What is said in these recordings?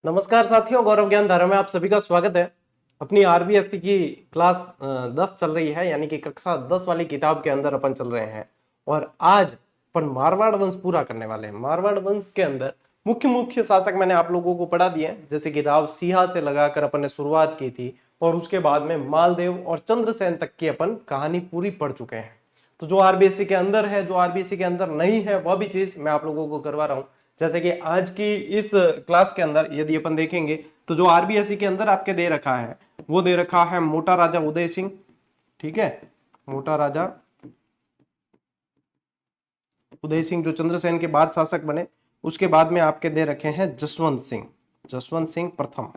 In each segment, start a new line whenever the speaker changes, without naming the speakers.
नमस्कार साथियों, गौरव ज्ञान धारा में आप सभी का स्वागत है। अपनी आरबीएससी की क्लास 10 चल रही है, यानी कि कक्षा 10 वाली किताब के अंदर अपन चल रहे हैं और आज अपन मारवाड़ वंश पूरा करने वाले हैं। मारवाड़ वंश के अंदर मुख्य मुख्य शासक मैंने आप लोगों को पढ़ा दिए हैं, जैसे कि राव सिंहा से लगाकर अपन ने शुरुआत की थी और उसके बाद में मालदेव और चंद्रसेन तक की अपन कहानी पूरी पढ़ चुके हैं। तो जो आरबीएससी के अंदर है, जो आरबीएससी के अंदर नहीं है, वह भी चीज मैं आप लोगों को करवा रहा हूँ। जैसे कि आज की इस क्लास के अंदर यदि अपन देखेंगे तो जो आरबीएससी के अंदर आपके दे रखा है वो दे रखा है मोटा राजा उदय सिंह। ठीक है, मोटा राजा उदय सिंह जो चंद्रसेन के बाद शासक बने। उसके बाद में आपके दे रखे हैं जसवंत सिंह, जसवंत सिंह प्रथम,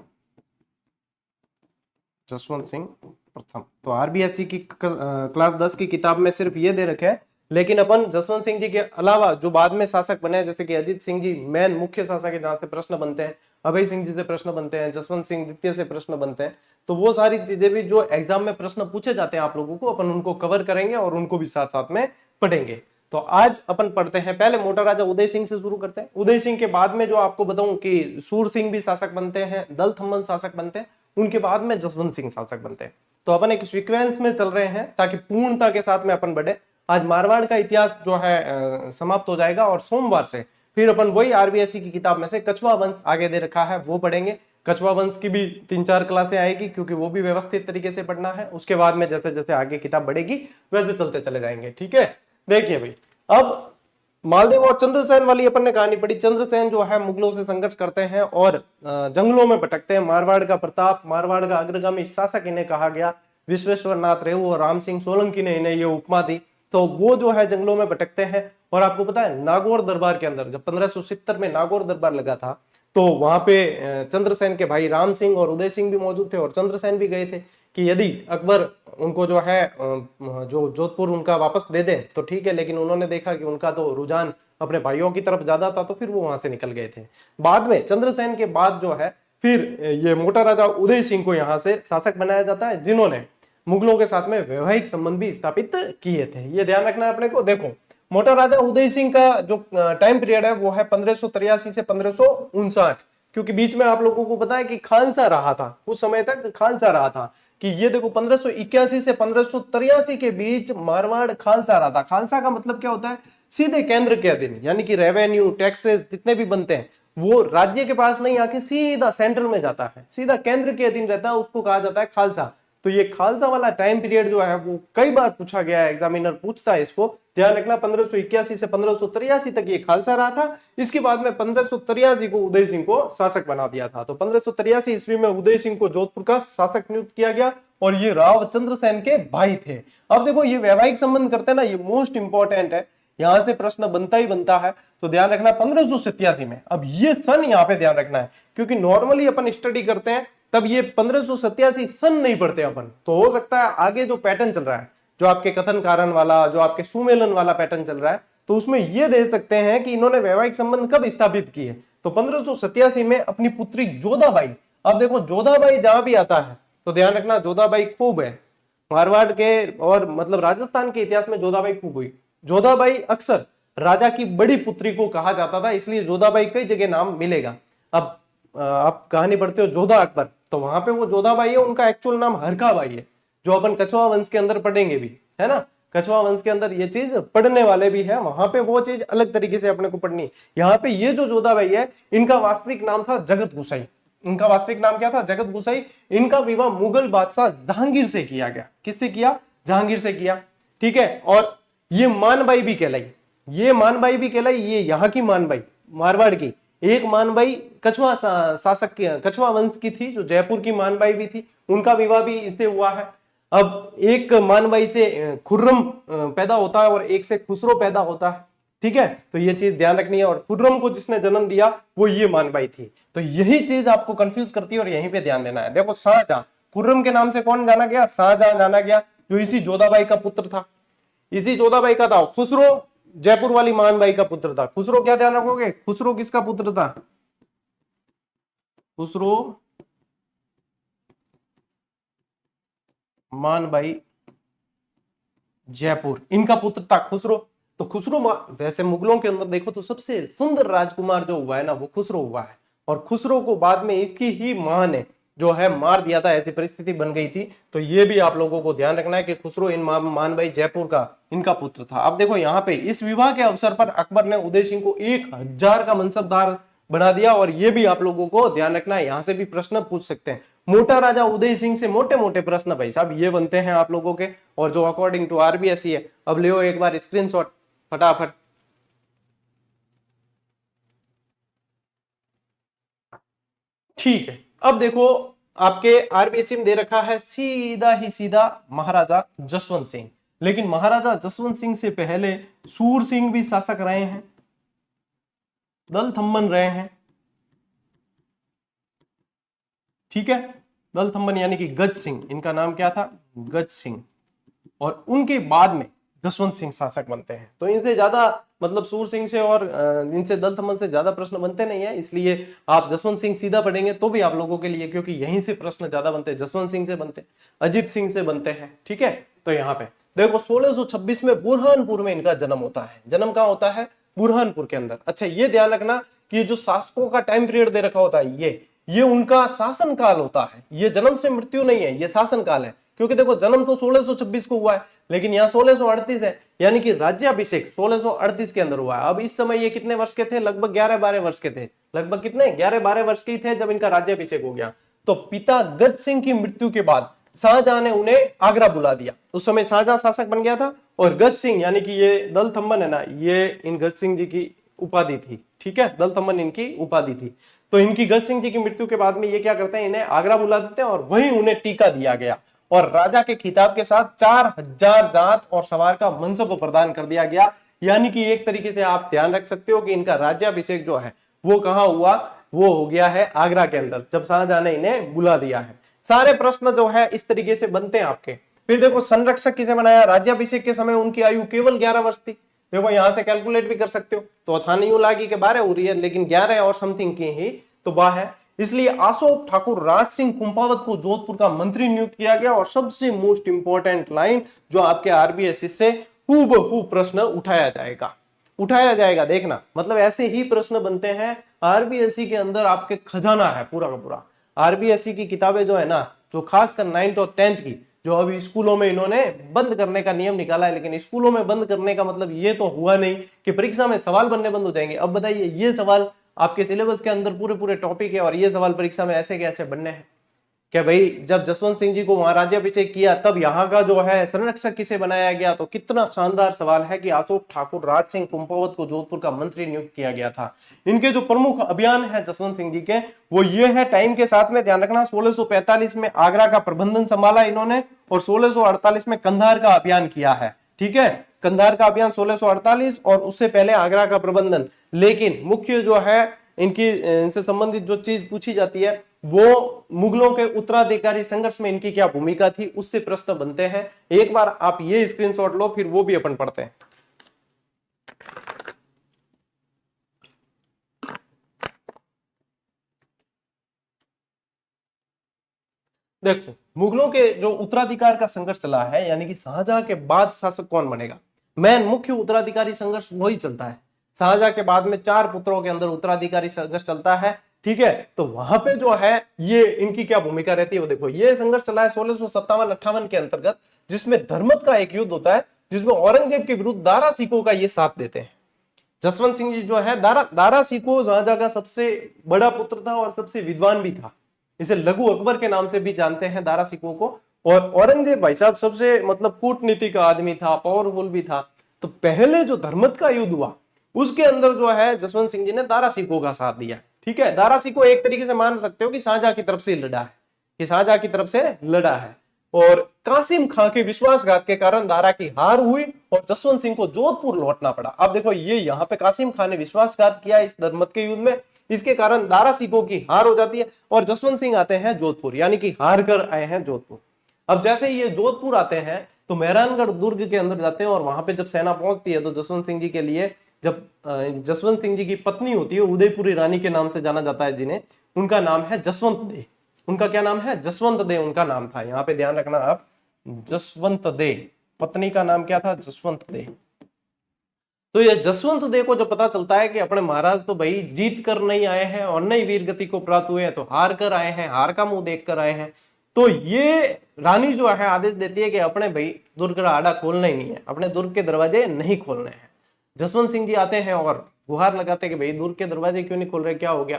जसवंत सिंह प्रथम। तो आरबीएससी की क्लास 10 की किताब में सिर्फ ये दे रखे हैं, लेकिन अपन जसवंत सिंह जी के अलावा जो बाद में शासक बने, जैसे कि अजीत सिंह जी मेन मुख्य शासक है जहां से प्रश्न बनते हैं, अभय सिंह जी से प्रश्न बनते हैं, जसवंत सिंह द्वितीय से प्रश्न बनते हैं। तो वो सारी चीजें भी जो एग्जाम में प्रश्न पूछे जाते हैं आप लोगों को, अपन उनको कवर करेंगे और उनको भी साथ साथ में पढ़ेंगे। तो आज अपन पढ़ते हैं, पहले मोटा राजा उदय सिंह से शुरू करते हैं। उदय सिंह के बाद में जो आपको बताऊं कि सूर सिंह भी शासक बनते हैं, दल थम्मन शासक बनते हैं, उनके बाद में जसवंत सिंह शासक बनते हैं। तो अपन एक सीक्वेंस में चल रहे हैं ताकि पूर्णता के साथ में अपन बढ़े। आज मारवाड़ का इतिहास जो है समाप्त हो जाएगा और सोमवार से फिर अपन वही आरबीएससी की किताब में से कछवा वंश आगे दे रखा है वो पढ़ेंगे। कछवा वंश की भी 3-4 क्लासें आएगी, क्योंकि वो भी व्यवस्थित तरीके से पढ़ना है। उसके बाद में जैसे जैसे आगे किताब बढ़ेगी वैसे चलते चले जाएंगे। ठीक है, देखिए भाई, अब मालदेव और चंद्रसेन वाली अपन ने कहानी पढ़ी। चंद्रसेन जो है मुगलों से संघर्ष करते हैं और जंगलों में भटकते हैं। मारवाड़ का प्रताप, मारवाड़ का अग्रगामी शासक इन्हें कहा गया। विश्वेश्वर नाथ रेहू और राम सिंह सोलंकी ने इन्हें ये उपमा दी। तो वो जो है जंगलों में भटकते हैं और आपको पता है नागौर दरबार के अंदर जब 1570 में नागौर दरबार लगा था तो वहां पे चंद्रसेन के भाई राम सिंह और उदय सिंह भी मौजूद थे और चंद्रसेन भी गए थे कि यदि अकबर उनको जो है जो जोधपुर उनका वापस दे दे तो ठीक है, लेकिन उन्होंने देखा कि उनका तो रुझान अपने भाइयों की तरफ ज्यादा था, तो फिर वो वहां से निकल गए थे। बाद में चंद्रसेन के बाद जो है फिर ये मोटा राजा उदय सिंह को यहाँ से शासक बनाया जाता है, जिन्होंने मुगलों के साथ में वैवाहिक संबंध भी स्थापित किए थे। ये ध्यान रखना है अपने को। देखो, मोटा राजा उदय सिंह का जो टाइम पीरियड है वो है 1583 से 1559, क्योंकि बीच में आप लोगों को पता है कि खालसा रहा था, कुछ समय तक खालसा रहा था। कि ये देखो 1581 से 1583 के बीच मारवाड़ खालसा रहा था। खालसा का मतलब क्या होता है? सीधे केंद्र के अधीन, यानी कि रेवेन्यू टैक्सेस जितने भी बनते हैं वो राज्य के पास नहीं आके सीधा सेंट्रल में जाता है, सीधा केंद्र के अधीन रहता है, उसको कहा जाता है खालसा। तो ये खालसा वाला टाइम पीरियड जो है वो कई बार पूछा गया है, एग्जामिनर पूछता है इसको, ध्यान रखना। 1581 से 1583 तक ये खालसा रहा था। इसके बाद में 1583 को उदय सिंह को शासक बना दिया था। तो 1583 ईस्वी में उदय सिंह को जोधपुर का शासक नियुक्त किया गया और ये राव चंद्रसेन के भाई थे। अब देखो, ये वैवाहिक संबंध करते हैं ना, ये मोस्ट इंपॉर्टेंट है, यहां से प्रश्न बनता ही बनता है। तो ध्यान रखना 1587 में, अब ये सन यहाँ पे ध्यान रखना है, क्योंकि नॉर्मली अपन स्टडी करते हैं तब ये 1587 सन नहीं पढ़ते अपन। तो हो सकता है आगे जो पैटर्न चल रहा है, जो आपके कथन कारण वाला, जो आपके सुमेलन वाला पैटर्न चल रहा है, तो उसमें ये दे सकते हैं कि इन्होंने वैवाहिक संबंध कब स्थापित किए। तो 1587 में अपनी पुत्री जोधाबाई, अब देखो जोधाबाई जहां भी आता है तो ध्यान रखना जोधाबाई खूब है मारवाड़ के, और मतलब राजस्थान के इतिहास में जोधाबाई खूब हुई। जोधाबाई अक्सर राजा की बड़ी पुत्री को कहा जाता था, इसलिए जोधाबाई कई जगह नाम मिलेगा। अब आप कहानी पढ़ते हो जोधा अकबर, तो वहां पे वो जोधाबाई है, उनका एक्चुअल नाम हरकाबाई है, जो अपन कछवा वंश के अंदर पढ़ेंगे भी, है ना। कछवा वंश के अंदर ये चीज पढ़ने वाले भी है, वहां पे वो चीज अलग तरीके से अपने को पढ़नी। यहाँ पे ये जो जोधाबाई है, इनका वास्तविक नाम था जगत गुसाई। इनका वास्तविक नाम क्या था? जगत गुसाई। इनका विवाह मुगल बादशाह जहांगीर से किया गया। किससे किया? जहांगीर से किया। ठीक है, और ये मानबाई भी कहलाई, ये मानबाई भी कहलाई, ये यहाँ की मानबाई मारवाड़ की। एक मानबाई कछवा शासक की, कछवा वंश की थी, जो जयपुर की मानबाई भी थी, उनका विवाह भी इससे हुआ है। अब एक मानबाई से खुर्रम पैदा होता है और एक से खुसरो पैदा होता है। ठीक है, तो ये चीज ध्यान रखनी है। और खुर्रम को जिसने जन्म दिया वो ये मानबाई थी। तो यही चीज आपको कंफ्यूज करती है और यहीं पे ध्यान देना है। देखो, शाहजहां, खुर्रम के नाम से कौन जाना गया? शाहजहां जाना गया, जो इसी जोधाबाई का पुत्र था, इसी जोधाबाई का था। खुसरो जयपुर वाली मानबाई का पुत्र था। खुसरो क्या ध्यान रखोगे? खुसरो किसका पुत्र था? खुसरो मानबाई जयपुर, इनका पुत्र था खुसरो। तो खुसरो, वैसे मुगलों के अंदर देखो तो सबसे सुंदर राजकुमार जो हुआ है ना, वो खुसरो हुआ है। और खुसरो को बाद में इसकी ही मां ने जो है मार दिया था, ऐसी परिस्थिति बन गई थी। तो ये भी आप लोगों को ध्यान रखना है कि खुसरो इन मानभाई जयपुर का इनका पुत्र था। अब देखो यहाँ पे इस विवाह के अवसर पर अकबर ने उदय सिंह को 1000 का मनसबदार बना दिया, और ये भी आप लोगों को ध्यान रखना है, यहां से भी प्रश्न पूछ सकते हैं। मोटा राजा उदय सिंह से मोटे मोटे प्रश्न भाई साहब ये बनते हैं आप लोगों के, और जो अकॉर्डिंग टू आरबीएसई है। अब लियो एक बार स्क्रीनशॉट फटाफट। ठीक है, अब देखो आपके आरबीएसई में दे रखा है सीधा ही सीधा महाराजा जसवंत सिंह, लेकिन महाराजा जसवंत सिंह से पहले सूर सिंह भी शासक रहे हैं, दलथम्बन रहे हैं, ठीक है। दलथम्बन यानी कि गज सिंह, इनका नाम क्या था, गज सिंह, और उनके बाद में जसवंत सिंह शासक बनते हैं। तो इनसे ज्यादा मतलब सूर सिंह से और इनसे दलथम्बन से ज्यादा प्रश्न बनते नहीं है, इसलिए आप जसवंत सिंह सीधा पढ़ेंगे तो भी आप लोगों के लिए, क्योंकि यहीं से प्रश्न ज्यादा बनते हैं, जसवंत सिंह से बनते हैं, अजीत सिंह से बनते हैं, ठीक है। तो यहाँ पे देखो 1626 में बुरहानपुर में इनका जन्म होता है। जन्म कहाँ होता है, बुरहानपुर के अंदर। अच्छा ये ध्यान रखना कि जो शासकों का टाइम पीरियड दे रखा होता है ये उनका शासन काल होता है, ये जन्म से मृत्यु नहीं है, ये शासन काल है। क्योंकि देखो जन्म तो 1626 को हुआ है, लेकिन यहाँ 1638 है, यानी कि राज्याभिषेक 1638 के अंदर हुआ है। अब इस समय ये कितने वर्ष के थे, लगभग 11-12 वर्ष के थे, लगभग कितने 11-12 वर्ष के ही थे जब इनका राज्याभिषेक हो गया। तो पिता गज सिंह की मृत्यु के बाद शाहजहां ने उन्हें आगरा बुला दिया। उस समय शाहजहां शासक बन गया था, और गज सिंह यानी कि ये दलथम्बन है ना, ये इन गज सिंह जी की उपाधि थी, ठीक है, दलथम्बन इनकी उपाधि थी। तो इनकी गज सिंह जी की मृत्यु के बाद में ये क्या करते हैं, इन्हें आगरा बुला देते हैं, और वहीं उन्हें टीका दिया गया, और राजा के खिताब के साथ 4000 जात और सवार का मनसब प्रदान कर दिया गया। यानी कि एक तरीके से आप ध्यान रख सकते हो कि इनका राज्याभिषेक जो है वो कहां हुआ, वो हो गया है आगरा के अंदर, जब शाहजहां ने इन्हें बुला दिया है। सारे प्रश्न जो है इस तरीके से बनते हैं आपके। फिर देखो संरक्षक किसे बनाया, राज्याभिषेक के समय उनकी आयु केवल 11 वर्ष थी। देखो यहां से कैलकुलेट भी कर सकते हो, तो थानी लागी के 12 हो रही है, लेकिन 11 और समथिंग की ही तो वाह है। इसलिए अशोक ठाकुर राज सिंह कुंपावत को जोधपुर का मंत्री नियुक्त किया गया। और सबसे मोस्ट इंपॉर्टेंट लाइन जो आपके आरबीएसई से हूबहू प्रश्न उठाया जाएगा, देखना, मतलब ऐसे ही प्रश्न बनते हैं आरबीएसई के अंदर। आपके खजाना है पूरा का पूरा। आरबीएसई की किताबें जो है ना, जो खासकर 9th और 10th की, जो अभी स्कूलों में इन्होंने बंद करने का नियम निकाला है, लेकिन स्कूलों में बंद करने का मतलब ये तो हुआ नहीं कि परीक्षा में सवाल बनने बंद हो जाएंगे। अब बताइए, ये सवाल आपके सिलेबस के अंदर पूरे टॉपिक है, और ये सवाल परीक्षा में ऐसे कैसे बनने हैं? क्या भाई जब जसवंत सिंह जी को वहां राज्याभिषेक किया तब यहाँ का जो है संरक्षक किसे बनाया गया? तो कितना शानदार सवाल है कि अशोक ठाकुर राज सिंह कुंपावत को जोधपुर का मंत्री नियुक्त किया गया था। इनके जो प्रमुख अभियान है जसवंत सिंह जी के, वो ये है, टाइम के साथ में ध्यान रखना, 1645 में आगरा का प्रबंधन संभाला इन्होंने, और 1648 में कंधार का अभियान किया है, ठीक है, कंधार का अभियान 1648, और उससे पहले आगरा का प्रबंधन। लेकिन मुख्य जो है इनकी इनसे संबंधित जो चीज पूछी जाती है वो मुगलों के उत्तराधिकारी संघर्ष में इनकी क्या भूमिका थी, उससे प्रश्न बनते हैं। एक बार आप ये स्क्रीनशॉट लो, फिर वो भी अपन पढ़ते हैं। देखो मुगलों के जो उत्तराधिकार का संघर्ष चला है, यानी कि शाहजहां के बाद शासक कौन बनेगा, मेन मुख्य उत्तराधिकारी संघर्ष वही चलता है। शाहजहां के बाद में 4 पुत्रों के अंदर उत्तराधिकारी संघर्ष चलता है, ठीक है। तो वहां पे जो है ये इनकी क्या भूमिका रहती है वो देखो। ये संघर्ष चला है 1657-58 के अंतर्गत, जिसमें धर्मत का एक युद्ध होता है, जिसमें औरंगजेब के विरुद्ध दारा सिकों का ये साथ देते हैं। जसवंत सिंह जी जो है दारा सिकों शाहजहां का सबसे बड़ा पुत्र था और सबसे विद्वान भी था। इसे लघु अकबर के नाम से भी जानते हैं दारा सिकों को। और औरंगजेब भाई साहब सबसे मतलब कूटनीति का आदमी था, पावरफुल भी था। तो पहले जो धर्मत का युद्ध हुआ उसके अंदर जो है जसवंत सिंह जी ने दारा सिकों का साथ दिया, ठीक है। दारा सिकों एक तरीके से मान सकते हो कि शाहजहां की तरफ से लड़ा है, कि शाहजहां की तरफ से लड़ा है। और कासिम खां के विश्वासघात के कारण दारा की हार हुई और जसवंत सिंह को जोधपुर लौटना पड़ा। अब देखो ये यहाँ पे कासिम खान ने विश्वासघात किया इस धर्मत के युद्ध में, इसके कारण दारा सिकों की हार हो जाती है और जसवंत सिंह आते हैं जोधपुर, यानी कि हार कर आए हैं जोधपुर। अब जैसे ये जोधपुर आते हैं तो मेहरानगढ़ दुर्ग के अंदर जाते हैं, और वहां पे जब सेना पहुंचती है तो जसवंत सिंह जी के लिए, जब जसवंत सिंह जी की पत्नी होती है, उदयपुरी रानी के नाम से जाना जाता है जिन्हें, उनका नाम है जसवंत दे। उनका क्या नाम है? जसवंत दे उनका नाम था। यहाँ पे ध्यान रखना आप, जसवंत दे, पत्नी का नाम क्या था? जसवंत दे। तो ये जसवंत देव को जब पता चलता है कि अपने महाराज तो भाई जीत कर नहीं आए हैं और नई वीर गति को प्राप्त हुए हैं, तो हार कर आए हैं, हार का मुंह देख कर आए हैं, तो ये रानी जो है आदेश देती है कि अपने भाई दुर्ग का आड़ा खोलना ही नहीं है, अपने दुर्ग के दरवाजे नहीं खोलने हैं। जसवंत सिंह जी आते हैं और गुहार लगाते हैं कि भाई दुर्ग के दरवाजे क्यों नहीं खोल रहे, क्या हो गया।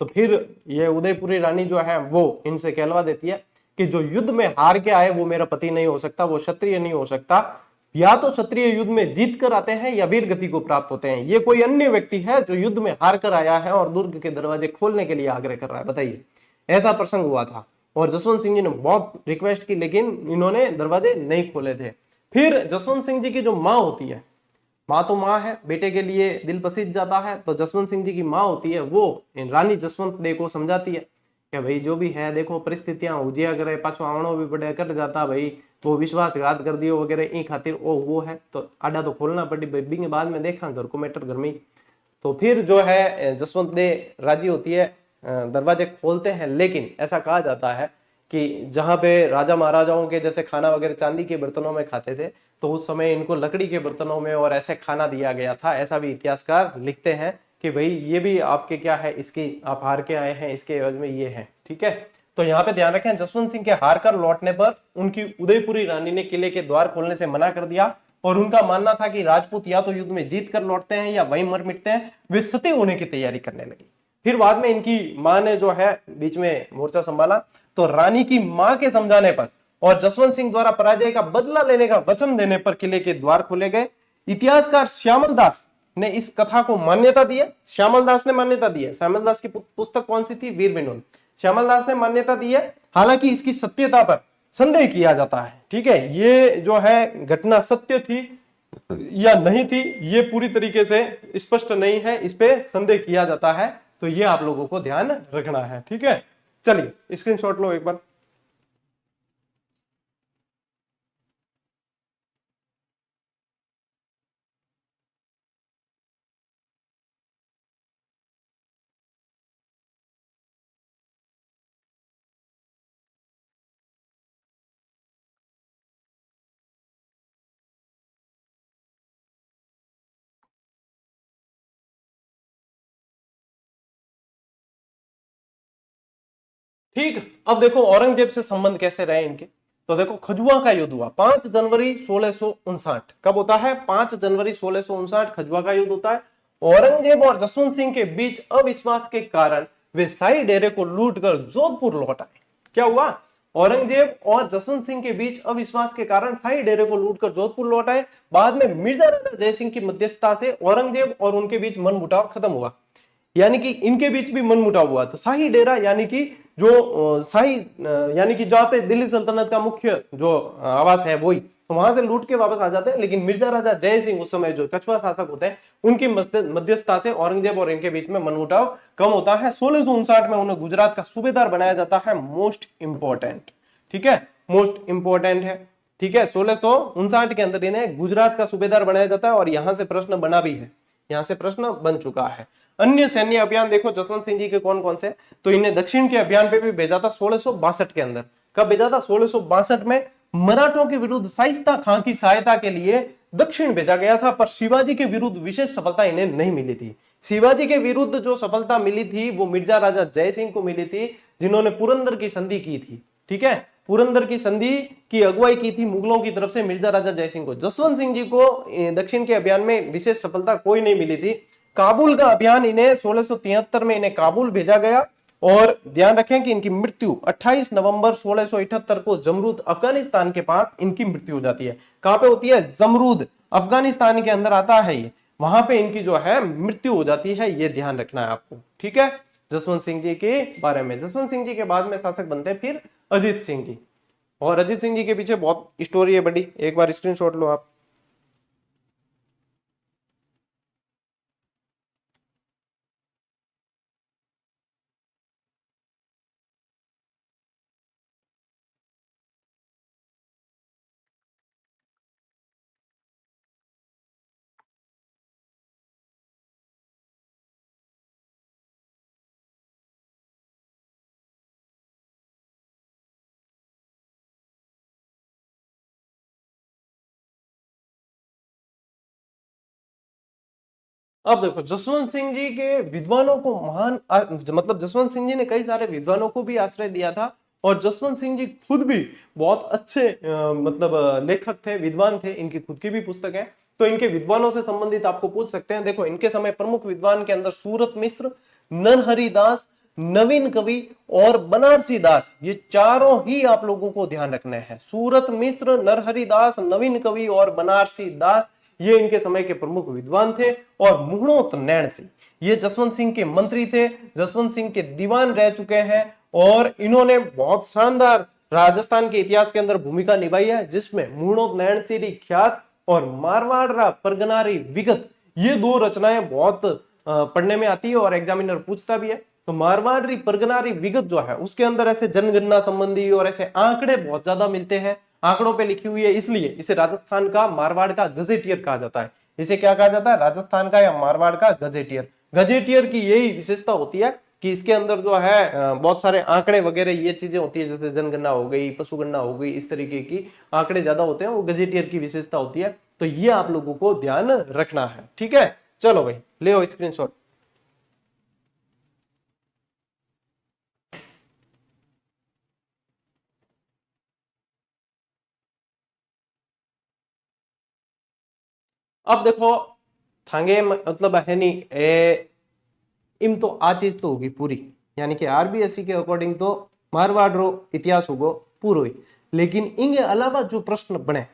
तो फिर ये उदयपुरी रानी जो है वो इनसे कहलवा देती है कि जो युद्ध में हार के आए वो मेरा पति नहीं हो सकता, वो क्षत्रिय नहीं हो सकता, या तो क्षत्रिय युद्ध में जीत कर आते हैं या वीर गति को प्राप्त होते हैं, ये कोई अन्य व्यक्ति है जो युद्ध में हार कर आया है और दुर्ग के दरवाजे खोलने के लिए आग्रह कर रहा है, बताइए। ऐसा प्रसंग हुआ था और जसवंत सिंह जी ने बहुत रिक्वेस्ट की लेकिन इन्होंने दरवाजे नहीं खोले थे। फिर जसवंत सिंह जी की जो माँ होती है, माँ तो माँ है, बेटे के लिए दिल पसीज जाता है, तो जसवंत सिंह जी की माँ होती है वो रानी जसवंत देव को समझाती है कि भाई जो भी है देखो परिस्थितियां उजिया करे, पाछो आवणो भी पड़े, कर जाता भाई वो विश्वासघात कर दियो वगैरह, ई खातिर ओ वो है तो आडा तो खोलना पड़ी भाई, बिंग बाद में देखा घर को मैटर घर में ही। तो फिर जो है जसवंत दे राजी होती है, दरवाजे खोलते हैं, लेकिन ऐसा कहा जाता है कि जहां पे राजा महाराजाओं के जैसे खाना वगैरह चांदी के बर्तनों में खाते थे, तो उस समय इनको लकड़ी के बर्तनों में और ऐसे खाना दिया गया था, ऐसा भी इतिहासकार लिखते हैं कि भाई ये भी आपके क्या है, इसकी आप हार के आए हैं, इसके एवज में ये है, ठीक है। तो यहाँ पे ध्यान रखें, जसवंत सिंह के हार कर लौटने पर उनकी उदयपुरी रानी ने किले के द्वार खोलने से मना कर दिया और उनका मानना था कि राजपूत या तो युद्ध में जीत कर लौटते हैं या वहीं मर मिटते हैं, वे सती होने की तैयारी करने लगी। फिर बाद में इनकी मां ने जो है बीच में मोर्चा संभाला, तो रानी की मां के समझाने पर और जसवंत सिंह द्वारा पराजय का बदला लेने का वचन देने पर किले के द्वार खोले गए। इतिहासकार श्यामल दास ने इस कथा को मान्यता दी है, श्यामल दास ने मान्यता दी है। श्यामल दास की पुस्तक कौन सी थी, वीर विनोद। श्यामल दास ने मान्यता दी है, हालांकि इसकी सत्यता पर संदेह किया जाता है, ठीक है। ये जो है घटना सत्य थी या नहीं थी ये पूरी तरीके से स्पष्ट नहीं है, इस पे संदेह किया जाता है, तो ये आप लोगों को ध्यान रखना है, ठीक है। चलिए स्क्रीनशॉट लो एक बार। ठीक, अब देखो औरंगजेब से संबंध कैसे रहे इनके। तो देखो खजुआ का युद्ध हुआ 5 जनवरी 1659। कब होता है, 5 जनवरी 1659 खजुआ का युद्ध होता है। औरंगजेब और जसवंत सिंह के बीच अविश्वास के कारण वे शाही डेरे को लूटकर जोधपुर लौट आए। क्या हुआ, औरंगजेब और जसवंत सिंह के बीच अविश्वास के कारण शाही डेरे को लूटकर जोधपुर लौट आए। बाद में मिर्जा राजा जयसिंह की मध्यस्थता से औरंगजेब और उनके बीच मनमुटाव खत्म हुआ, यानी कि इनके बीच भी मनमुटाव हुआ। तो शाही डेरा यानी कि जो शाही यानी कि जहां पे दिल्ली सल्तनत का मुख्य जो आवास है वही, तो वहां से लूट के वापस आ जाते हैं। लेकिन मिर्जा राजा जय सिंह उस समय जो कछुआ शासक होते हैं उनकी मध्यस्थता से औरंगजेब और इनके बीच में मनमुटाव कम होता है। 1659 में उन्हें गुजरात का सूबेदार बनाया जाता है, मोस्ट इंपॉर्टेंट, ठीक है, मोस्ट इंपॉर्टेंट है, ठीक है। 1659 के अंदर इन्हें गुजरात का सूबेदार बनाया जाता है और यहां से प्रश्न बना भी है, यहां से प्रश्न बन चुका है। अन्य सैन्य अभियान देखो जसवंत सिंह जी के कौन कौन से, तो इन्हें दक्षिण के अभियान पे भी भेजा था 1662 के अंदर। कब भेजा था, 1662 में मराठों के विरुद्ध शाइस्ता खां की सहायता के लिए दक्षिण भेजा गया था, पर शिवाजी के विरुद्ध विशेष सफलता इन्हें नहीं मिली थी। शिवाजी के विरुद्ध जो सफलता मिली थी वो मिर्जा राजा जय सिंह को मिली थी, जिन्होंने पुरंदर की संधि की थी, ठीक है। पुरंदर की संधि की अगुवाई की थी मुगलों की तरफ से मिर्जा राजा जय सिंह को। जसवंत सिंह जी को दक्षिण के अभियान में विशेष सफलता कोई नहीं मिली थी। काबुल का अभियान इन्हें 1673 में इन्हें काबुल भेजा गया और ध्यान रखें कि इनकी मृत्यु 28 नवंबर 1678 को जमरूद अफगानिस्तान के पास इनकी मृत्यु हो जाती है। कहां पे होती है, जमरूद अफगानिस्तान के अंदर आता है ये, वहां पे इनकी जो है मृत्यु हो जाती है, ये ध्यान रखना है आपको, ठीक है। जसवंत सिंह जी के बारे में, जसवंत सिंह जी के बाद में शासक बनते हैं फिर अजीत सिंह जी, और अजीत सिंह जी के पीछे बहुत स्टोरी है बड़ी, एक बार स्क्रीनशॉट लो आप। अब देखो जसवंत सिंह जी के विद्वानों को मतलब जसवंत सिंह जी ने कई सारे विद्वानों को भी आश्रय दिया था, और जसवंत सिंह जी खुद भी बहुत अच्छे मतलब लेखक थे, विद्वान थे, इनकी खुद की भी पुस्तक है। तो इनके विद्वानों से संबंधित आपको पूछ सकते हैं। देखो इनके समय प्रमुख विद्वान के अंदर सूरत मिश्र, नरहरि दास, नवीन कवि और बनारसी दास, ये चारों ही आप लोगों को ध्यान रखने हैं। सूरत मिश्र, नरहरि दास, नवीन कवि और बनारसी दास, ये इनके समय के प्रमुख विद्वान थे। और मुहणोत नैण सिंह, ये जसवंत सिंह के मंत्री थे, जसवंत सिंह के दीवान रह चुके हैं, और इन्होंने बहुत शानदार राजस्थान के इतिहास के अंदर भूमिका निभाई है, जिसमें मुहणोत नैण सिंह ख्यात और मारवाड़ परगनारी विगत, ये दो रचनाएं बहुत पढ़ने में आती है और एग्जामिनर पूछता भी है। तो मारवाड़ी परगनारी विगत जो है उसके अंदर ऐसे जनगणना संबंधी और ऐसे आंकड़े बहुत ज्यादा मिलते हैं, आंकड़ों पे लिखी हुई है, इसलिए इसे राजस्थान का मारवाड़ का गजेटियर कहा जाता है। इसे क्या कहा जाता है? राजस्थान का या मारवाड़ का गजेटियर। गजेटियर की यही विशेषता होती है कि इसके अंदर जो है बहुत सारे आंकड़े वगैरह ये चीजें होती है, जैसे जनगणना हो गई, पशुगणना हो गई, इस तरीके की आंकड़े ज्यादा होते हैं, वो गजेटियर की विशेषता होती है। तो ये आप लोगों को ध्यान रखना है, ठीक है। चलो भाई ले स्क्रीनशॉट। अब देखो थांगे मतलब है नहीं इम तो आ चीज तो होगी पूरी, यानी कि आरबीएससी के अकॉर्डिंग तो मारवाड़ रो इतिहास होगो पूरो ही, लेकिन इनके अलावा जो प्रश्न बने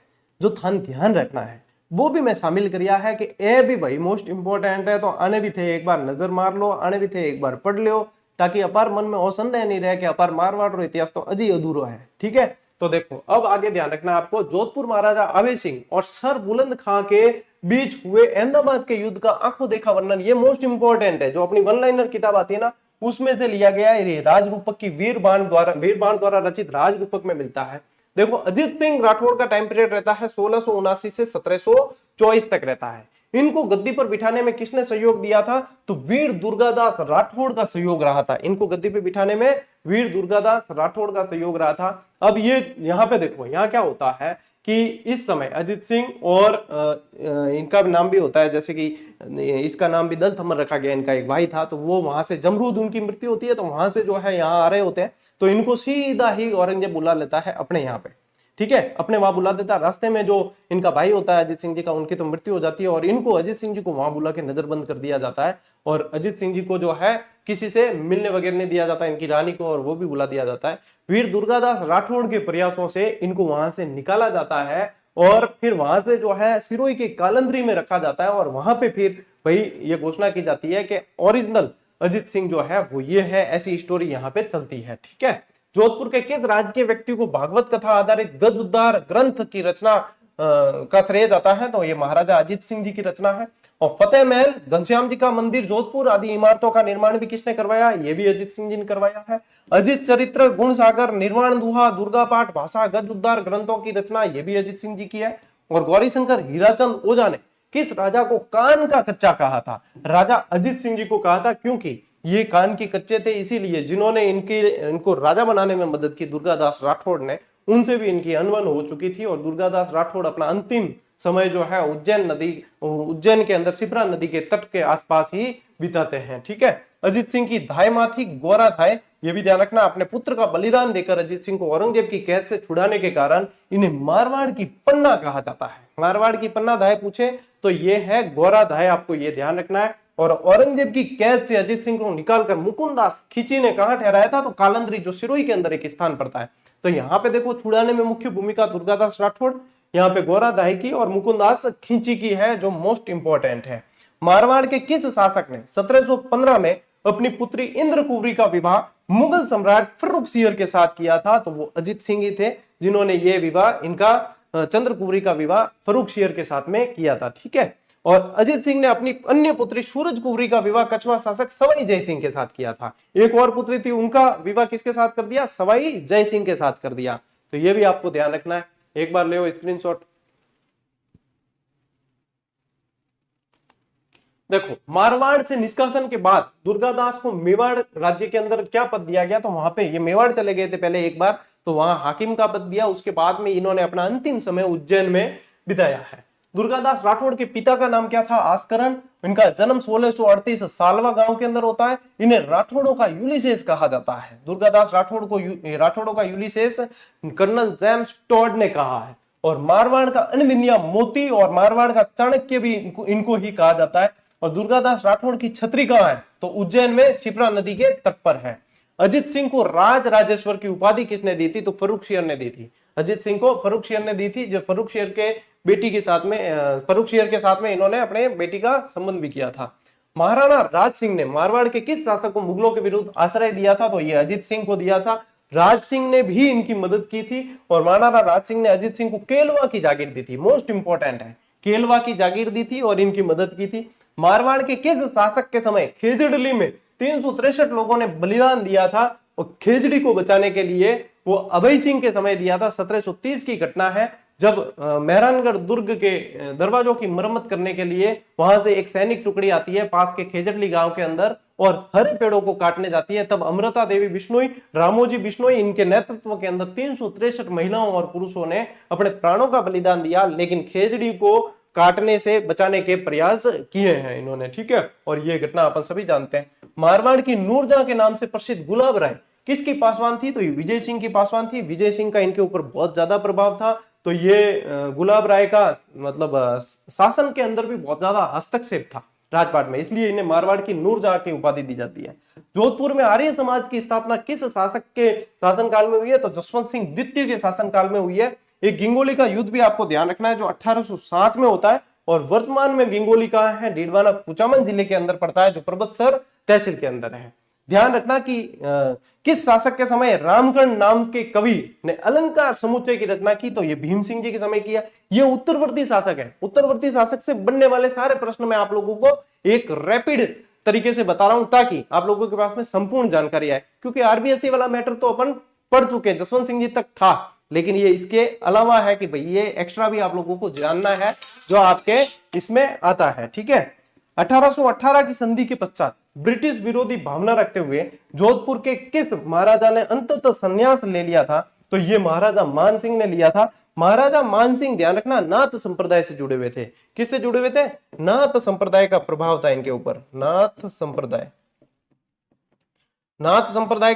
जो थान ध्यान रखना है वो भी मैं शामिल करिया है कि ए भी भाई मोस्ट इंपोर्टेंट है। तो आने भी थे एक बार नजर मार लो, आने भी थे एक बार पढ़ लो, ताकि अपार मन में और संदेह नहीं रहे कि अपार मारवाड़ रो इतिहास तो अजी अधूरो है, ठीक है। तो देखो अब आगे ध्यान रखना आपको, जोधपुर महाराजा अभय सिंह और सर बुलंद खां के बीच हुए अहमदाबाद के युद्ध का आंखों देखा वर्णन, ये मोस्ट इंपोर्टेंट है। जो अपनी वन लाइनर किताब आती है ना उसमें से लिया गया है, ये राजरूपक की वीर बाण द्वारा रचित राजरूपक में मिलता है। देखो अजीत सिंह राठौड़ का टाइम पीरियड रहता है 1679 से 1724 तक रहता है। इनको गद्दी पर बिठाने में किसने सहयोग दिया था? तो वीर दुर्गादास राठौड़ का सहयोग रहा था। इनको गद्दी पे बिठाने में वीर दुर्गादास राठौड़ का सहयोग रहा था। अब ये यहाँ पे देखो, यहाँ क्या होता है कि इस समय अजीत सिंह और इनका नाम भी होता है, जैसे कि इसका नाम भी दल थमर रखा गया, इनका एक भाई था, तो वो वहां से जमरूद उनकी मृत्यु होती है, तो वहां से जो है यहाँ आ रहे होते हैं, तो इनको सीधा ही औरंगजेब बुला लेता है अपने यहाँ पे, ठीक है, अपने वहां बुला देता है। रास्ते में जो इनका भाई होता है अजीत सिंह जी का, उनकी तो मृत्यु हो जाती है, और इनको अजीत सिंह जी को वहां बुला के नजरबंद कर दिया जाता है, और अजीत सिंह जी को जो है किसी से मिलने वगैरह नहीं दिया जाता, इनकी रानी को, और वो भी बुला दिया जाता है। वीर दुर्गादास राठौड़ के प्रयासों से इनको वहां से निकाला जाता है, और फिर वहां से जो है सिरोही के कालंदरी में रखा जाता है, और वहां पे फिर भाई ये घोषणा की जाती है कि ओरिजिनल अजीत सिंह जो है वो ये है, ऐसी स्टोरी यहाँ पे चलती है, ठीक है। जोधपुर के किस राजकीय व्यक्ति को भागवत कथा आधारित गज उद्धार ग्रंथ की रचना का श्रेय जाता है? तो ये महाराजा अजीत सिंह जी की रचना है। और फतेह महल, घनश्याम जी का मंदिर, जोधपुर आदि इमारतों का निर्माण भी किसने करवाया? ये भी अजीत सिंह जी ने करवाया है। अजीत चरित्र, गुण सागर, निर्वाण दुहा, दुर्गा पाठ, भाषा, गज उद्धार ग्रंथों की रचना ये भी अजीत सिंह जी की है। और गौरी शंकर हीराचंद ओझा ने किस राजा को कान का कच्चा कहा था? राजा अजीत सिंह जी को कहा था, क्योंकि ये कान के कच्चे थे, इसीलिए जिन्होंने इनको राजा बनाने में मदद की दुर्गादास राठौड़ ने, उनसे भी इनकी अनबन हो चुकी थी, और दुर्गादास राठौड़ अपना अंतिम समय जो है उज्जैन के अंदर शिप्रा नदी के तट के आसपास ही बिताते हैं, ठीक है। अजीत सिंह की धाय माँ थी गोरा धाय, ये भी ध्यान रखना। अपने पुत्र का बलिदान देकर अजीत सिंह को औरंगजेब की कैद से छुड़ाने के कारण इन्हें मारवाड़ की पन्ना कहा जाता है। मारवाड़ की पन्ना धाय पूछे तो ये है गोरा धाय, आपको ये ध्यान रखना है। और औरंगजेब की कैद से अजीत सिंह को निकालकर मुकुंदास खींची ने कहा ठहराया था? तो कालंदरी, जो सिरोही के अंदर एक स्थान पड़ता है। तो यहाँ पे देखो छुड़ाने में मुख्य भूमिका दुर्गादास राठौड़, यहाँ पे गोरा धाय की और मुकुंदास खींची की है, जो मोस्ट इंपोर्टेंट है। मारवाड़ के किस शासक ने 1715 में अपनी पुत्री इंद्रकुवरी का विवाह मुगल सम्राट फर्रुखसियर के साथ किया था? तो वो अजीत सिंह ही थे जिन्होंने ये विवाह, इनका चंद्रकुवरी का विवाह फर्रुखसियर के साथ में किया था, ठीक है। और अजीत सिंह ने अपनी अन्य पुत्री सूरज कुवरी का विवाह कछवा शासक सवाई जय सिंह के साथ किया था। एक और पुत्री थी, उनका विवाह किसके साथ कर दिया? सवाई जय सिंह के साथ कर दिया। तो ये भी आपको ध्यान रखना है, एक बार ले स्क्रीनशॉट। देखो मारवाड़ से निष्कासन के बाद दुर्गादास को मेवाड़ राज्य के अंदर क्या पद दिया गया? तो वहां पे ये मेवाड़ चले गए थे पहले एक बार, तो वहां हाकिम का पद दिया, उसके बाद में इन्होंने अपना अंतिम समय उज्जैन में बिताया है। दुर्गादास राठौड़ के पिता का नाम क्या था? आस्करण। इनका जन्म 1638 सालवा गांव के अंदर होता है। इन्हें राठौड़ों का यूलिसेस कहा जाता है। दुर्गादास राठौड़ों का यूलिसेस कर्नल जेम्स टॉड ने कहा है। और मारवाड़ का अनबिंदिया मोती और मारवाड़ का चाणक्य भी इनको ही कहा जाता है। और दुर्गादास राठौड़ की छतरी कहाँ है? तो उज्जैन में शिप्रा नदी के तट पर है। अजित सिंह को राज राजेश्वर की उपाधि किसने दी थी? तो फर्रुखशियर ने दी थी। अजित सिंह को फर्रुखशियर ने दी थी, जो फर्रुखशियर के बेटी के साथ में फर्रुखशियर के साथ में इन्होंने अपने बेटी का संबंध भी किया था। महाराणा राज सिंह ने मारवाड़ के किस शासक को मुगलों के विरुद्ध आश्रय दिया था? तो ये अजित सिंह को दिया था। राज सिंह ने भी इनकी मदद की थी और महाराणा राज सिंह ने अजित सिंह को केलवा की जागीर दी थी। मोस्ट इंपॉर्टेंट है, केलवा की जागीर दी थी और इनकी मदद की थी। मारवाड़ के किस शासक के समय खेजड़ली में 363 लोगों ने बलिदान दिया था और खेजड़ी को बचाने के लिए? वो अभय सिंह के समय दिया था। 1730 की घटना है, जब मेहरानगढ़ दुर्ग के दरवाजों की मरम्मत करने के लिए वहां से एक सैनिक टुकड़ी आती है पास के खेजड़ली गांव के अंदर और हरे पेड़ों को काटने जाती है। तब अमृता देवी बिश्नोई, रामोजी बिश्नोई, इनके नेतृत्व के अंदर 363 महिलाओं और पुरुषों ने अपने प्राणों का बलिदान दिया, लेकिन खेजड़ी को काटने से बचाने के प्रयास किए हैं इन्होंने। ठीक है, और ये घटना अपन सभी जानते हैं। मारवाड़ की नूरजहां के नाम से प्रसिद्ध गुलाब राय किसकी पासवान थी? तो ये विजय सिंह की पासवान थी। विजय सिंह का इनके ऊपर बहुत ज्यादा प्रभाव था। तो ये गुलाब राय का मतलब शासन के अंदर भी बहुत ज्यादा हस्तक्षेप था राजपाट में, इसलिए इन्हें मारवाड़ की नूरजहां की उपाधि दी जाती है। जोधपुर में आर्य समाज की स्थापना किस शासक के शासनकाल में हुई है? तो जसवंत सिंह द्वितीय के शासनकाल में हुई है। एक गिंगोली का युद्ध भी आपको ध्यान रखना है, जो 1807 में होता है और वर्तमान में गिंगोली कहाँ है? डीडवाना कुचामन जिले के अंदर पड़ता है, जो परबतसर तहसील के अंदर है। ध्यान रखना कि किस शासक के समय रामकर्ण नाम के कवि ने अलंकार समुच्चय की रचना की? तो ये भीम सिंह जी के समय किया। ये उत्तरवर्ती शासक है। उत्तरवर्ती शासक से बनने वाले सारे प्रश्न मैं आप लोगों को एक रैपिड तरीके से बता रहा हूं ताकि आप लोगों के पास में संपूर्ण जानकारी आए, क्योंकि आरबीएससी वाला मैटर तो अपन पढ़ चुके हैं, जसवंत सिंह जी तक था, लेकिन ये इसके अलावा है कि भाई ये एक्स्ट्रा भी आप लोगों को जानना है जो आपके इसमें आता है। ठीक है, 1818 की संधि के पश्चात ब्रिटिश विरोधी भावना रखते हुए जोधपुर के किस महाराजा ने अंततः संन्यास ले लिया था? तो ये महाराजा मान सिंह ने लिया था। महाराजा मान सिंह, ध्यान रखना, नाथ संप्रदाय से जुड़े हुए थे। किससे जुड़े हुए थे? नाथ संप्रदाय का प्रभाव था इनके ऊपर। नाथ संप्रदाय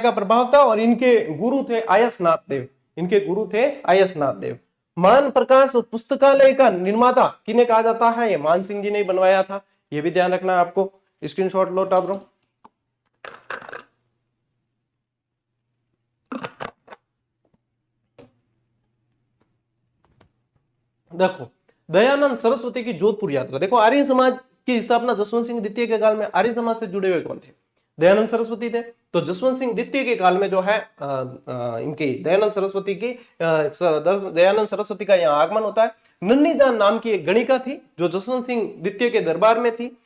का प्रभाव था और इनके गुरु थे आयसनाथ देव। इनके गुरु थे आयसनाथ देव। मान प्रकाश पुस्तकालय का निर्माता किन्हें कहा जाता है? ये मान सिंह जी ने बनवाया था। ये भी ध्यान रखना आपको, स्क्रीनशॉट लो टाबरो। देखो, दयानंद सरस्वती की जोधपुर यात्रा। देखो, आर्य समाज की स्थापना जसवंत सिंह द्वितीय के काल में आर्य समाज से जुड़े हुए कौन थे? दयानंद सरस्वती थे। तो जसवंत सिंह द्वितीय के काल में जो है इनकी दयानंद सरस्वती का यहाँ आगमन होता है। नन्ही जान नाम की एक गणिका थी जो जसवंत सिंह द्वितीय के दरबार में थी।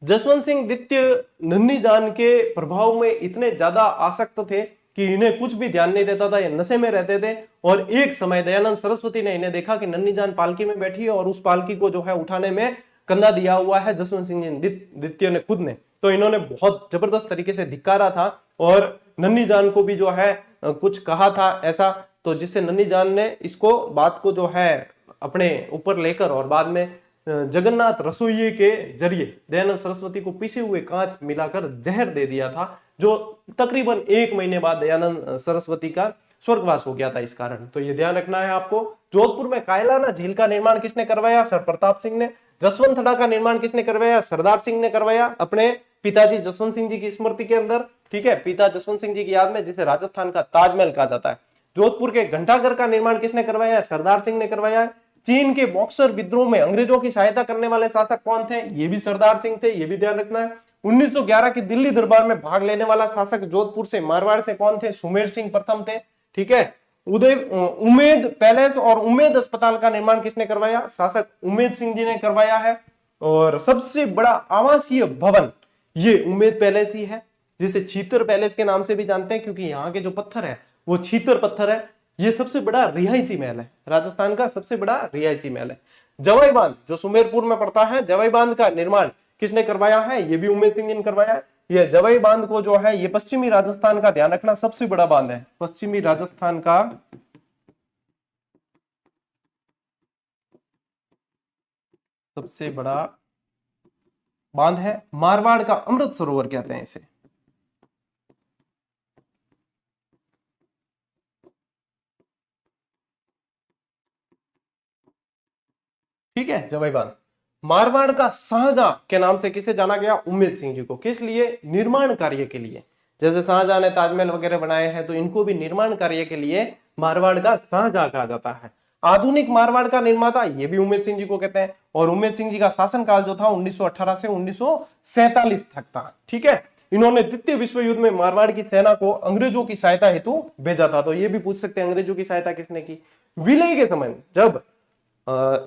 जसवंत सिंह द्वितीय नन्ही जान के प्रभाव में इतने ज्यादा आसक्त थे कि इन्हें कुछ भी ध्यान नहीं रहता था, ये नशे में रहते थे। और एक समय दयानंद सरस्वती ने इन्हें देखा कि नन्ही जान पालकी में बैठी है और उस पालकी को जो है उठाने में कंधा दिया हुआ है जसवंत सिंह द्वितीय ने खुद ने। तो इन्होंने बहुत जबरदस्त तरीके से धिक्कारा था और नन्ही जान को भी जो है कुछ कहा था ऐसा, तो जिससे नन्ही जान ने इसको बात को जो है अपने ऊपर लेकर और बाद में जगन्नाथ रसोइये के जरिए दयानंद सरस्वती को पीसे हुए कांच मिलाकर जहर दे दिया था, जो तकरीबन 1 महीने बाद दयानंद सरस्वती का स्वर्गवास हो गया था इस कारण। तो ये ध्यान रखना है आपको। जोधपुर में कायलाना झील का निर्माण किसने करवाया? सर प्रताप सिंह ने। जसवंतड़ा का निर्माण किसने करवाया? सरदार सिंह ने करवाया, अपने पिताजी जसवंत सिंह जी की स्मृति के अंदर। ठीक है, पिता जसवंत सिंह जी की याद में, जिसे राजस्थान का ताजमहल कहा जाता है। जोधपुर के घंटाघर का निर्माण किसने करवाया? सरदार सिंह ने करवाया। चीन के बॉक्सर विद्रोह में अंग्रेजों की सहायता करने वाले शासक कौन थे? ये भी सरदार सिंह थे, ये भी ध्यान रखना है। 1911 की दिल्ली दरबार में भाग लेने वाला शासक जोधपुर से मारवाड़ से कौन थे? सुमेर सिंह प्रथम थे। ठीक है, उमेद पैलेस और उमेद अस्पताल का निर्माण किसने करवाया? शासक उमेद सिंह जी ने करवाया है। और सबसे बड़ा आवासीय भवन ये उमेद पैलेस ही है, जिसे छीतर पैलेस के नाम से भी जानते हैं, क्योंकि यहाँ के जो पत्थर है वो छीतर पत्थर है। ये सबसे बड़ा रिहायशी महल है, राजस्थान का सबसे बड़ा रिहायशी महल है। जवाई बांध जो सुमेरपुर में पड़ता है, जवाई बांध का निर्माण किसने करवाया है? ये भी उमेद सिंह जी ने करवाया है। ये जवाई बांध को जो है, ये पश्चिमी राजस्थान का, ध्यान रखना, सबसे बड़ा बांध है, पश्चिमी राजस्थान का सबसे बड़ा बांध है। मारवाड़ का अमृत सरोवर कहते हैं इसे। ठीक है, जवाई बांध। मारवाड़ का शाहजहां के नाम से किसे जाना गया? उम्मेद सिंह जी को। किस लिए? निर्माण कार्य के लिए। जैसे शाहजहां ने ताजमहल वगैरह बनाए हैं, तो इनको भी निर्माण कार्य के लिए मारवाड़ का शाहजहां कहा जाता है। आधुनिक मारवाड़ का निर्माता, ये भी उम्मेद सिंह जी को कहते हैं। और उम्मेद सिंह जी का शासनकाल जो था 1918 से 1947 तक था। ठीक है, इन्होंने द्वितीय विश्व युद्ध में मारवाड़ की सेना को अंग्रेजों की सहायता हेतु भेजा था। तो ये भी पूछ सकते हैं, अंग्रेजों की सहायता किसने की? विलय के समय जब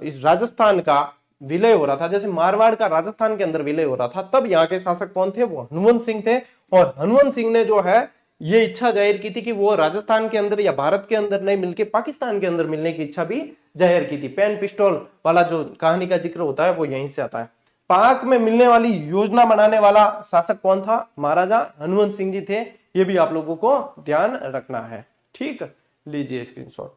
इस राजस्थान का विलय हो रहा था, जैसे मारवाड़ का राजस्थान के अंदर विलय हो रहा था, तब यहाँ के शासक कौन थे? वो हनुमंत सिंह थे। और हनुमंत सिंह ने जो है ये इच्छा जाहिर की थी कि वो राजस्थान के अंदर या भारत के अंदर नहीं मिलके पाकिस्तान के अंदर मिलने की इच्छा भी जाहिर की थी। पेन पिस्टल वाला जो कहानी का जिक्र होता है वो यहीं से आता है। पाक में मिलने वाली योजना बनाने वाला शासक कौन था? महाराजा हनुमंत सिंह जी थे। ये भी आप लोगों को ध्यान रखना है। ठीक, लीजिए स्क्रीनशॉट।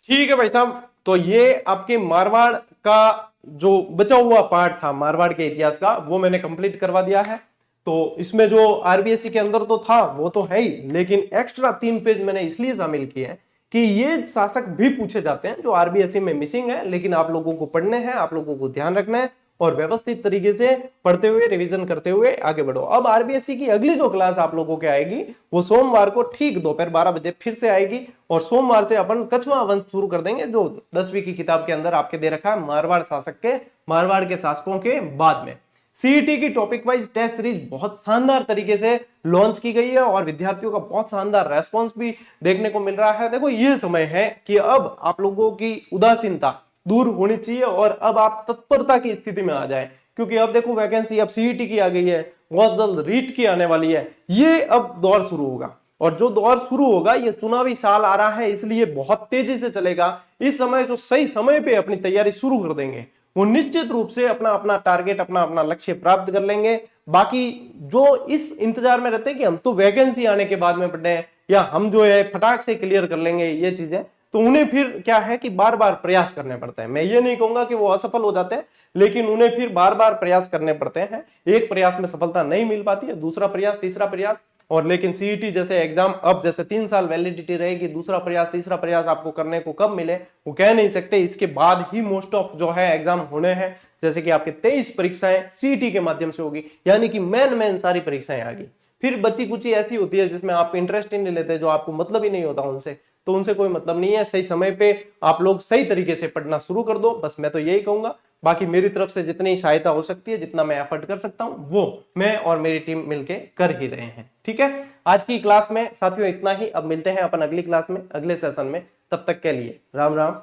ठीक है भाई साहब, तो ये आपके मारवाड़ का जो बचा हुआ पार्ट था मारवाड़ के इतिहास का, वो मैंने कंप्लीट करवा दिया है। तो इसमें जो आरबीएससी के अंदर तो था वो तो है ही, लेकिन एक्स्ट्रा 3 पेज मैंने इसलिए शामिल किए हैं कि ये शासक भी पूछे जाते हैं जो आरबीएससी में मिसिंग है, लेकिन आप लोगों को पढ़ने हैं, आप लोगों को ध्यान रखना है और व्यवस्थित तरीके से पढ़ते हुए रिवीजन करते हुए आगे बढ़ो। अब आरबीएससी की अगली जो क्लास आप लोगों के आएगी वो सोमवार को ठीक दोपहर 12 बजे फिर से आएगी। और सोमवार से अपन कछवा वंश शुरू कर देंगे, जो 10वीं की किताब के अंदर आपके दे रखा है मारवाड़ शासक के, मारवाड़ के शासकों के बाद में। सीईटी की टॉपिक वाइज टेस्ट सीरीज बहुत शानदार तरीके से लॉन्च की गई है और विद्यार्थियों का बहुत शानदार रेस्पॉन्स भी देखने को मिल रहा है। देखो, ये समय है कि अब आप लोगों की उदासीनता दूर होनी चाहिए और अब आप तत्परता की स्थिति में आ जाएं, क्योंकि अब देखो वैकेंसी अब सीईटी की आ गई है, बहुत जल्द रीट की आने वाली है। ये अब दौर शुरू होगा और जो दौर शुरू होगा ये चुनावी साल आ रहा है, इसलिए बहुत तेजी से चलेगा। इस समय जो सही समय पे अपनी तैयारी शुरू कर देंगे वो निश्चित रूप से अपना अपना टारगेट, अपना अपना लक्ष्य प्राप्त कर लेंगे। बाकी जो इस इंतजार में रहते हैं कि हम तो वैकेंसी आने के बाद में पढ़े या हम जो है फटाक से क्लियर कर लेंगे ये चीजें, तो उन्हें फिर क्या है कि बार बार प्रयास करने पड़ते हैं। मैं ये नहीं कहूंगा कि वो असफल हो जाते हैं, लेकिन उन्हें फिर बार बार प्रयास करने पड़ते हैं। एक प्रयास में सफलता नहीं मिल पाती है, दूसरा प्रयास, तीसरा प्रयास। और लेकिन सीईटी जैसे एग्जाम अब जैसे 3 साल वैलिडिटी रहेगी, दूसरा प्रयास, तीसरा प्रयास आपको करने को कब मिले वो कह नहीं सकते। इसके बाद ही मोस्ट ऑफ जो है एग्जाम होने हैं, जैसे कि आपके 23 परीक्षाएं सीईटी के माध्यम से होगी, यानी कि मेन सारी परीक्षाएं आ गई। फिर बची कुछ ऐसी होती है जिसमें आप इंटरेस्ट ही नहीं लेते, जो आपको मतलब ही नहीं होता उनसे, तो उनसे कोई मतलब नहीं है। सही समय पे आप लोग सही तरीके से पढ़ना शुरू कर दो, बस मैं तो यही कहूंगा। बाकी मेरी तरफ से जितनी सहायता हो सकती है, जितना मैं एफर्ट कर सकता हूं, वो मैं और मेरी टीम मिलके कर ही रहे हैं। ठीक है, आज की क्लास में साथियों इतना ही। अब मिलते हैं अपन अगली क्लास में, अगले सेशन में। तब तक के लिए राम राम,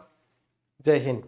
जय हिंद।